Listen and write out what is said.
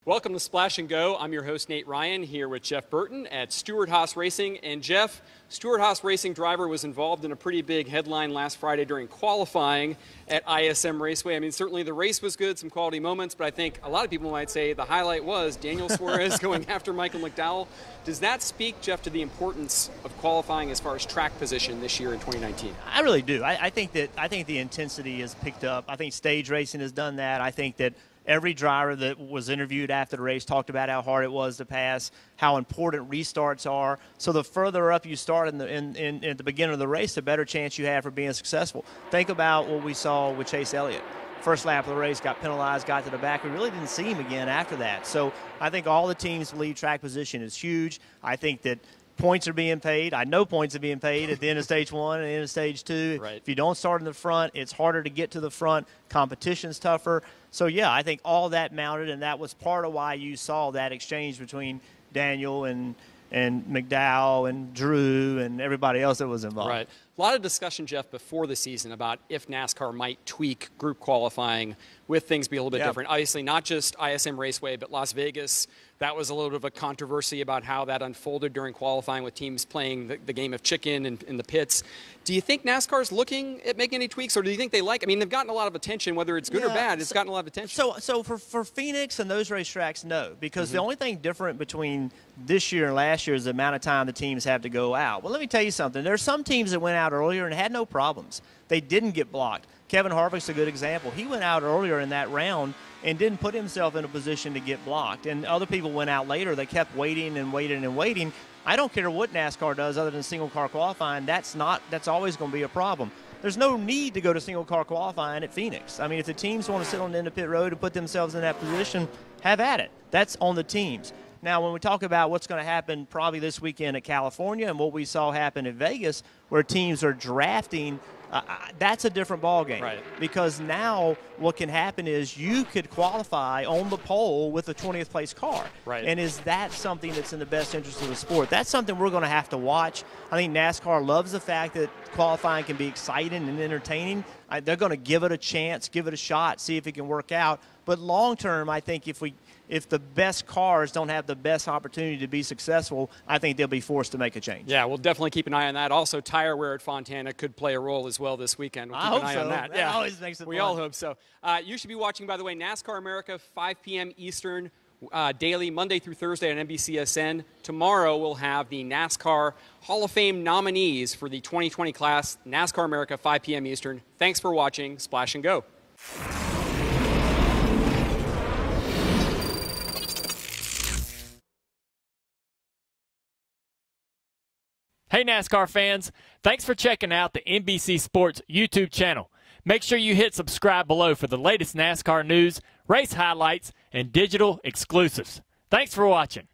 Welcome to Splash and Go. I'm your host, Nate Ryan, here with Jeff Burton at Stewart-Haas Racing. And Jeff, Stewart-Haas Racing driver was involved in a pretty big headline last Friday during qualifying at ISM Raceway. I mean, certainly the race was good, some quality moments, but I think a lot of people might say the highlight was Daniel Suarez going after Michael McDowell. Does that speak, Jeff, to the importance of qualifying as far as track position this year in 2019? I really do. I think the intensity has picked up. I think stage racing has done that. I think that every driver that was interviewed after the race talked about how hard it was to pass, how important restarts are. So the further up you start at the beginning of the race, the better chance you have for being successful. Think about what we saw with Chase Elliott. First lap of the race, got penalized, got to the back. We really didn't see him again after that. So I think all the teams believe track position is huge. I think that points are being paid. I know points are being paid at the end of stage one and the end of stage two. Right. If you don't start in the front, it's harder to get to the front. Competition's tougher. So, yeah, I think all that mounted, and that was part of why you saw that exchange between Daniel and McDowell and Drew and everybody else that was involved. Right. A lot of discussion, Jeff, before the season about if NASCAR might tweak group qualifying with things be a little bit different. Obviously, not just ISM Raceway, but Las Vegas. That was a little bit of a controversy about how that unfolded during qualifying with teams playing the game of chicken in the pits. Do you think NASCAR's looking at making any tweaks, or do you think they like? I mean, they've gotten a lot of attention, whether it's good or bad. It's gotten a lot of attention. So for Phoenix and those racetracks, no, because the only thing different between this year and last year is the amount of time the teams have to go out. Well, let me tell you something. There are some teams that went out earlier and had no problems. They didn't get blocked. Kevin Harvick's a good example. He went out earlier in that round and didn't put himself in a position to get blocked. And other people went out later. They kept waiting and waiting and waiting. I don't care what NASCAR does other than single-car qualifying. That's always going to be a problem. There's no need to go to single-car qualifying at Phoenix. I mean, if the teams want to sit on the end of pit road and put themselves in that position, have at it. That's on the teams. Now, when we talk about what's going to happen probably this weekend at California and what we saw happen in Vegas, where teams are drafting, that's a different ballgame. Right. Because now what can happen is you could qualify on the pole with a 20th place car. Right. And is that something that's in the best interest of the sport? That's something we're going to have to watch. I think NASCAR loves the fact that qualifying can be exciting and entertaining. They're going to give it a chance, give it a shot, see if it can work out. But long term, I think if the best cars don't have the best opportunity to be successful, I think they'll be forced to make a change. Yeah, we'll definitely keep an eye on that. Also, tire wear at Fontana could play a role as well this weekend. We'll keep an eye on that. That always makes it fun. We all hope so. You should be watching, by the way, NASCAR America, 5 p.m. Eastern, daily, Monday through Thursday on NBCSN. Tomorrow we'll have the NASCAR Hall of Fame nominees for the 2020 class, NASCAR America, 5 p.m. Eastern. Thanks for watching Splash and Go. Hey NASCAR fans, thanks for checking out the NBC Sports YouTube channel. Make sure you hit subscribe below for the latest NASCAR news, race highlights, and digital exclusives. Thanks for watching.